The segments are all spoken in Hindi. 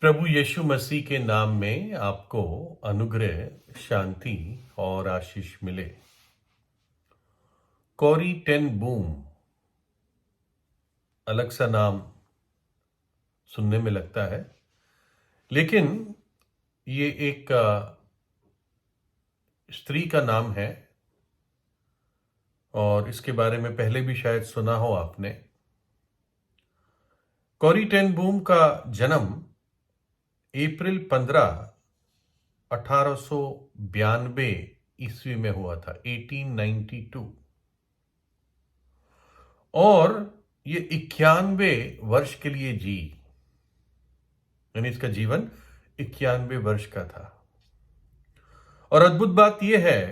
प्रभु यीशु मसीह के नाम में आपको अनुग्रह, शांति और आशीष मिले। कॉरी टेन बूम अलग सा नाम सुनने में लगता है, लेकिन ये एक स्त्री का नाम है और इसके बारे में पहले भी शायद सुना हो आपने। कॉरी टेन बूम का जन्म अप्रैल 15, 1892 ईस्वी में हुआ था, 1892। और ये 91 वर्ष के लिए जी, यानी इसका जीवन 91 वर्ष का था। और अद्भुत बात यह है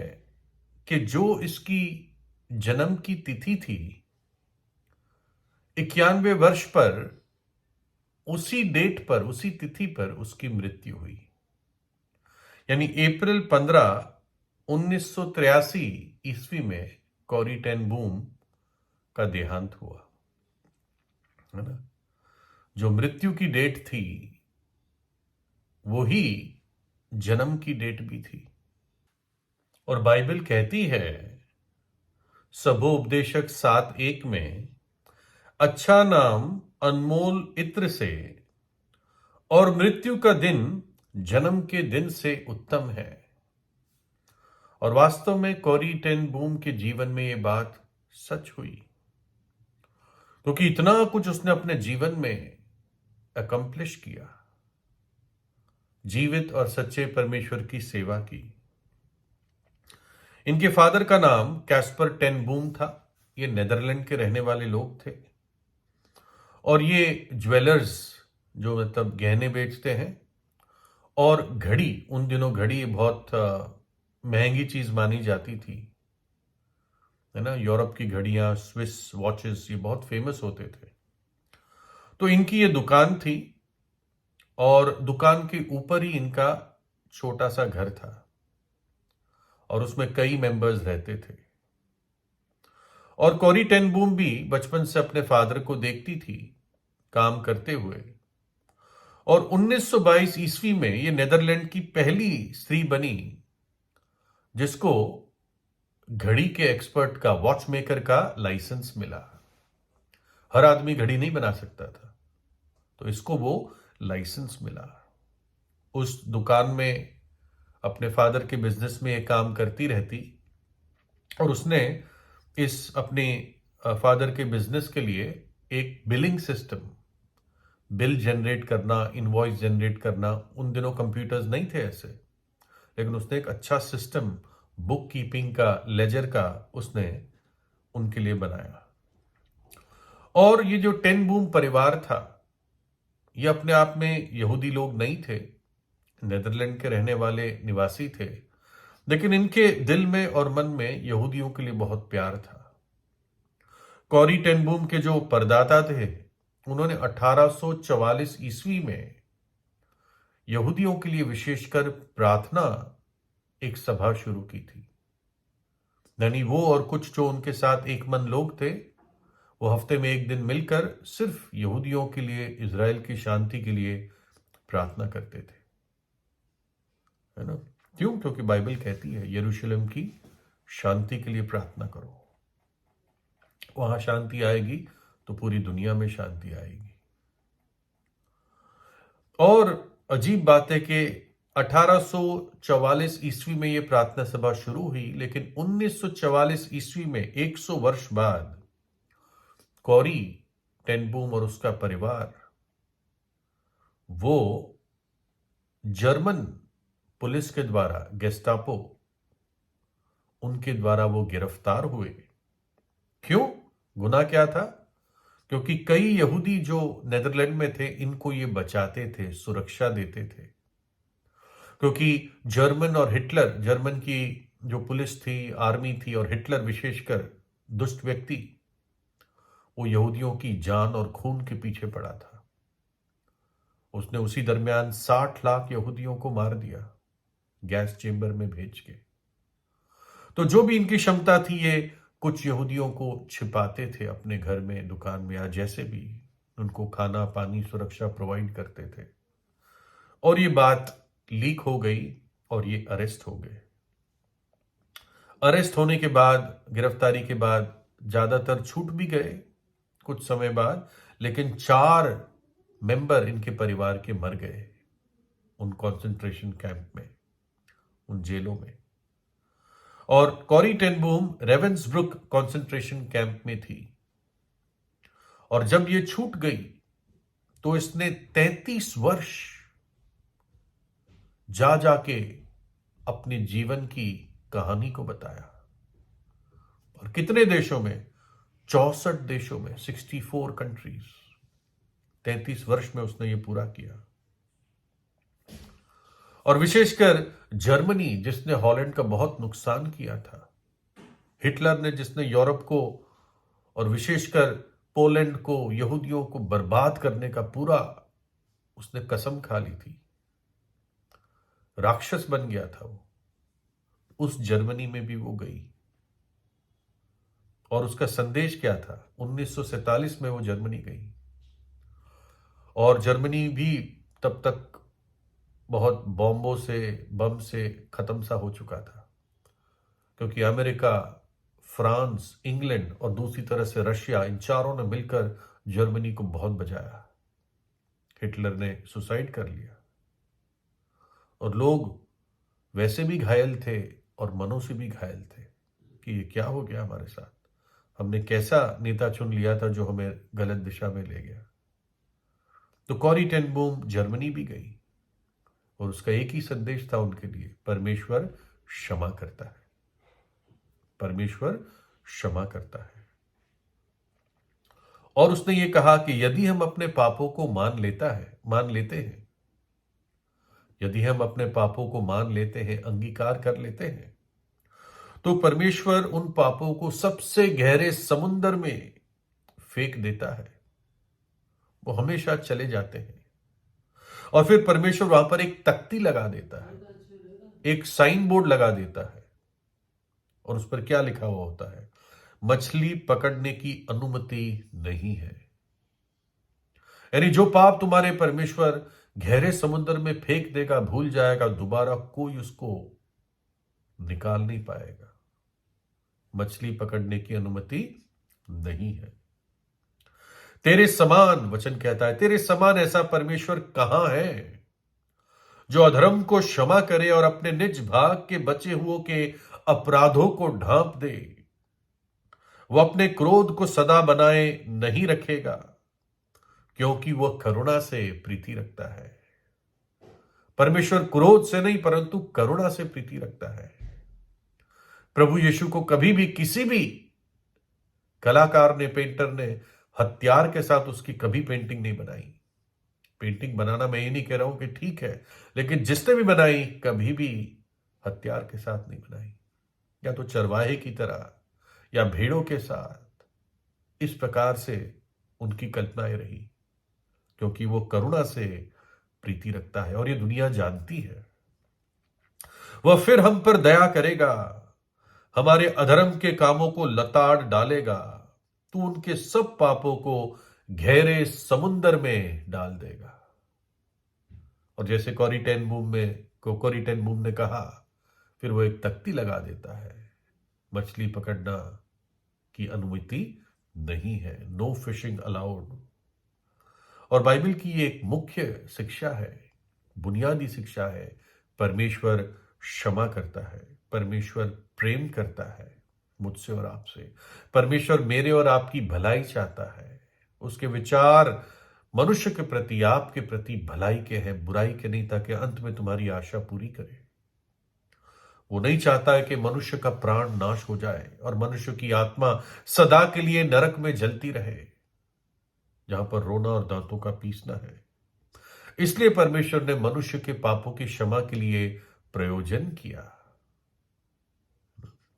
कि जो इसकी जन्म की तिथि थी, 91 वर्ष पर, उसी डेट पर, उसी तिथि पर उसकी मृत्यु हुई। यानी अप्रैल 15, 1983 ईस्वी में कॉरी टेन बूम का देहांत हुआ, है ना। जो मृत्यु की डेट थी वो ही जन्म की डेट भी थी। और बाइबल कहती है सबोपदेशक 7:1 में, अच्छा नाम अनमोल इत्र से और मृत्यु का दिन जन्म के दिन से उत्तम है। और वास्तव में कॉरी टेन बूम के जीवन में यह बात सच हुई, क्योंकि इतना कुछ उसने अपने जीवन में अकम्प्लिश किया, जीवित और सच्चे परमेश्वर की सेवा की। इनके फादर का नाम कैस्पर टेन बूम था। ये नेदरलैंड के रहने वाले लोग थे और ये ज्वेलर्स, जो मतलब गहने बेचते हैं, और घड़ी, उन दिनों घड़ी बहुत महंगी चीज मानी जाती थी, है ना। यूरोप की घड़ियां, स्विस वॉचेस, ये बहुत फेमस होते थे। तो इनकी ये दुकान थी और दुकान के ऊपर ही इनका छोटा सा घर था और उसमें कई मेंबर्स रहते थे। और कॉरी टेन बूम भी बचपन से अपने फादर को देखती थी काम करते हुए। और 1922 ईस्वी में ये नेदरलैंड की पहली स्त्री बनी जिसको घड़ी के एक्सपर्ट का, वॉच मेकर का लाइसेंस मिला। हर आदमी घड़ी नहीं बना सकता था, तो इसको वो लाइसेंस मिला। उस दुकान में अपने फादर के बिजनेस में ये काम करती रहती और उसने इस अपने फादर के बिजनेस के लिए एक बिलिंग सिस्टम, बिल जनरेट करना, इनवॉइस जनरेट करना, उन दिनों कंप्यूटर्स नहीं थे ऐसे, लेकिन उसने एक अच्छा सिस्टम, बुक कीपिंग का, लेजर का, उसने उनके लिए बनाया। और ये जो टेन बूम परिवार था, ये अपने आप में यहूदी लोग नहीं थे, नेदरलैंड के रहने वाले निवासी थे, लेकिन इनके दिल में और मन में यहूदियों के लिए बहुत प्यार था। कॉरी टेन बूम के जो परदाता थे, उन्होंने 1844 ईस्वी में यहूदियों के लिए विशेषकर प्रार्थना एक सभा शुरू की थी। यानी वो और कुछ जो उनके साथ एक मन लोग थे, वो हफ्ते में एक दिन मिलकर सिर्फ यहूदियों के लिए, इजराइल की शांति के लिए प्रार्थना करते थे, है ना। क्यों? क्योंकि बाइबल कहती है यरूशलेम की शांति के लिए प्रार्थना करो, वहां शांति आएगी तो पूरी दुनिया में शांति आएगी। और अजीब बात है कि 1844 ईस्वी में यह प्रार्थना सभा शुरू हुई, लेकिन 1944 ईस्वी में, 100 वर्ष बाद, कॉरी टेन बूम और उसका परिवार वो जर्मन पुलिस के द्वारा, गेस्टापो, उनके द्वारा वो गिरफ्तार हुए। क्यों? गुनाह क्या था? क्योंकि कई यहूदी जो नेदरलैंड में थे, इनको ये बचाते थे, सुरक्षा देते थे। क्योंकि जर्मन और हिटलर, जर्मन की जो पुलिस थी, आर्मी थी, और हिटलर विशेषकर दुष्ट व्यक्ति, वो यहूदियों की जान और खून के पीछे पड़ा था। उसने उसी दरमियान 60 लाख यहूदियों को मार दिया, गैस चेंबर में भेज के। तो जो भी इनकी क्षमता थी, ये कुछ यहूदियों को छिपाते थे अपने घर में, दुकान में, या जैसे भी उनको खाना, पानी, सुरक्षा प्रोवाइड करते थे। और ये बात लीक हो गई और ये अरेस्ट हो गए। अरेस्ट होने के बाद, गिरफ्तारी के बाद ज्यादातर छूट भी गए कुछ समय बाद, लेकिन 4 मेंबर इनके परिवार के मर गए उन कंसंट्रेशन कैंप में, उन जेलों में। और Corrie ten Boom Ravensbruck concentration camp में थी, और जब ये छूट गई तो इसने 33 वर्ष जा जाके अपने जीवन की कहानी को बताया। और कितने देशों में? 64 देशों में, 64 कंट्रीज। 33 वर्ष में उसने ये पूरा किया। और विशेषकर जर्मनी, जिसने हॉलैंड का बहुत नुकसान किया था, हिटलर ने जिसने यूरोप को और विशेषकर पोलैंड को, यहूदियों को बर्बाद करने का पूरा उसने कसम खा ली थी, राक्षस बन गया था वो। उस जर्मनी में भी वो गई। और उसका संदेश क्या था? 1947 में वो जर्मनी गई, और जर्मनी भी तब तक बहुत बॉम्बों से, बम से खत्म सा हो चुका था, क्योंकि अमेरिका, फ्रांस, इंग्लैंड और दूसरी तरह से रशिया, इन चारों ने मिलकर जर्मनी को बहुत बचाया। हिटलर ने सुसाइड कर लिया, और लोग वैसे भी घायल थे और मनों से भी घायल थे कि ये क्या हो गया हमारे साथ, हमने कैसा नेता चुन लिया था जो हमें गलत दिशा में ले गया। तो कॉरी टेन बूम जर्मनी भी गई, और उसका एक ही संदेश था उनके लिए, परमेश्वर क्षमा करता है, परमेश्वर क्षमा करता है। और उसने ये कहा कि यदि हम अपने पापों को मान लेते हैं, यदि हम अपने पापों को मान लेते हैं, अंगीकार कर लेते हैं, तो परमेश्वर उन पापों को सबसे गहरे समुद्र में फेंक देता है। वो हमेशा चले जाते हैं। और फिर परमेश्वर वहां पर एक तख्ती लगा देता है, एक साइन बोर्ड लगा देता है, और उस पर क्या लिखा हुआ होता है? मछली पकड़ने की अनुमति नहीं है। यानी जो पाप तुम्हारे परमेश्वर गहरे समुद्र में फेंक देगा, भूल जाएगा, दोबारा कोई उसको निकाल नहीं पाएगा। मछली पकड़ने की अनुमति नहीं है। तेरे समान, वचन कहता है, तेरे समान ऐसा परमेश्वर कहां है जो अधर्म को क्षमा करे और अपने निज भाग के बचे हुओं के अपराधों को ढांप दे। वह अपने क्रोध को सदा बनाए नहीं रखेगा, क्योंकि वह करुणा से प्रीति रखता है। परमेश्वर क्रोध से नहीं, परंतु करुणा से प्रीति रखता है। प्रभु यीशु को कभी भी किसी भी कलाकार ने, पेंटर ने हथियार के साथ उसकी कभी पेंटिंग नहीं बनाई। पेंटिंग बनाना मैं ये नहीं कह रहा हूं कि ठीक है, लेकिन जिसने भी बनाई कभी भी हथियार के साथ नहीं बनाई, या तो चरवाहे की तरह या भेड़ों के साथ। इस प्रकार से उनकी कल्पनाएं रही, क्योंकि वो करुणा से प्रीति रखता है, और ये दुनिया जानती है। वह फिर हम पर दया करेगा, हमारे अधर्म के कामों को लताड़ डालेगा, तू उनके सब पापों को गहरे समुद्र में डाल देगा। और जैसे कॉरी टेन बूम ने कहा, फिर वो एक तख्ती लगा देता है, मछली पकड़ना की अनुमति नहीं है, नो फिशिंग अलाउड। और बाइबल की ये एक मुख्य शिक्षा है, बुनियादी शिक्षा है, परमेश्वर क्षमा करता है, परमेश्वर प्रेम करता है मुझसे और आपसे। परमेश्वर मेरे और आपकी भलाई चाहता है। उसके विचार मनुष्य के प्रति, आपके प्रति भलाई के हैं, बुराई के नहीं, ताकि अंत में तुम्हारी आशा पूरी करे। वो नहीं चाहता है कि मनुष्य का प्राण नाश हो जाए और मनुष्य की आत्मा सदा के लिए नरक में जलती रहे, जहां पर रोना और दांतों का पीसना है। इसलिए परमेश्वर ने मनुष्य के पापों की क्षमा के लिए प्रयोजन किया।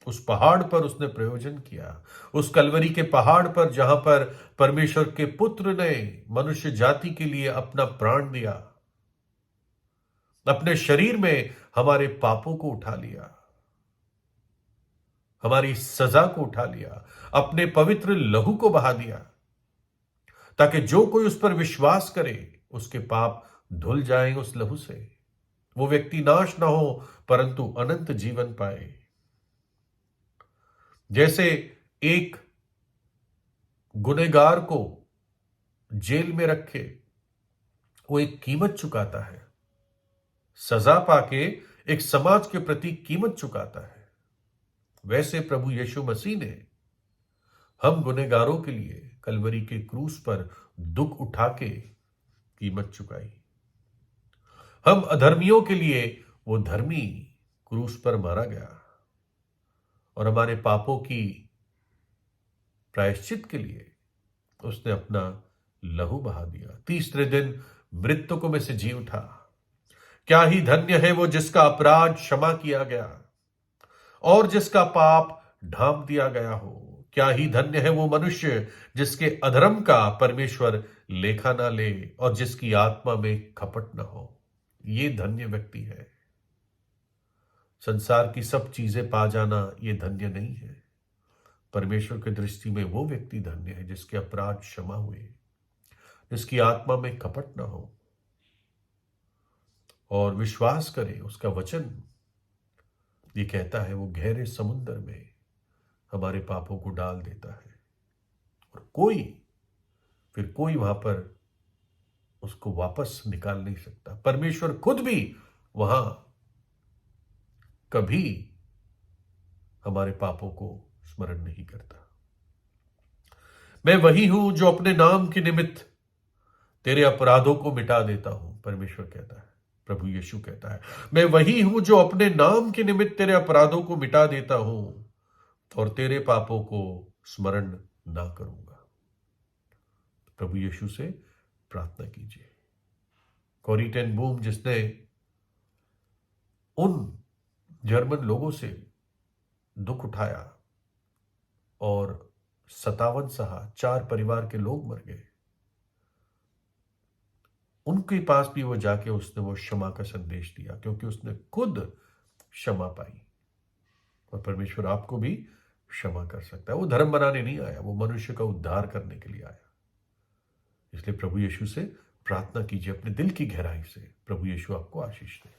उस पहाड़ पर उसने प्रयोजन किया, उस कलवरी के पहाड़ पर, जहां पर परमेश्वर के पुत्र ने मनुष्य जाति के लिए अपना प्राण दिया, अपने शरीर में हमारे पापों को उठा लिया, हमारी सजा को उठा लिया, अपने पवित्र लहू को बहा दिया, ताकि जो कोई उस पर विश्वास करे उसके पाप धुल जाएं उस लहू से। वो व्यक्ति नाश ना हो परंतु अनंत जीवन पाए। जैसे एक गुनहगार को जेल में रखे वो एक कीमत चुकाता है, सजा पाके एक समाज के प्रति कीमत चुकाता है, वैसे प्रभु यीशु मसीह ने हम गुनहगारों के लिए कलवरी के क्रूस पर दुख उठा के कीमत चुकाई। हम अधर्मियों के लिए वो धर्मी क्रूस पर मारा गया और हमारे पापों की प्रायश्चित के लिए उसने अपना लहू बहा दिया। तीसरे दिन मृतकों में से जी उठा। क्या ही धन्य है वो जिसका अपराध क्षमा किया गया और जिसका पाप ढांप दिया गया हो। क्या ही धन्य है वो मनुष्य जिसके अधर्म का परमेश्वर लेखा ना ले और जिसकी आत्मा में कपट ना हो। ये धन्य व्यक्ति है। संसार की सब चीजें पा जाना ये धन्य नहीं है। परमेश्वर की दृष्टि में वो व्यक्ति धन्य है जिसके अपराध क्षमा हुए, जिसकी आत्मा में कपट ना हो और विश्वास करे उसका वचन ये कहता है वो गहरे समुद्र में हमारे पापों को डाल देता है और फिर कोई वहां पर उसको वापस निकाल नहीं सकता। परमेश्वर खुद भी वहां कभी हमारे पापों को स्मरण नहीं करता। मैं वही हूं जो अपने नाम के निमित्त तेरे अपराधों को मिटा देता हूं। परमेश्वर कहता है, प्रभु यीशु कहता है, मैं वही हूं जो अपने नाम के निमित्त तेरे अपराधों को मिटा देता हूं और तेरे पापों को स्मरण ना करूंगा। प्रभु यीशु से प्रार्थना कीजिए। कोरी टेन बूम जिसने उन जर्मन लोगों से दुख उठाया और 57 सहा 4 परिवार के लोग मर गए, उनके पास भी वो जाके उसने वो क्षमा का संदेश दिया क्योंकि उसने खुद क्षमा पाई। और परमेश्वर आपको भी क्षमा कर सकता है। वो धर्म बनाने नहीं आया, वो मनुष्य का उद्धार करने के लिए आया। इसलिए प्रभु यीशु से प्रार्थना कीजिए अपने दिल की गहराई से। प्रभु यीशु आपको आशीष दे।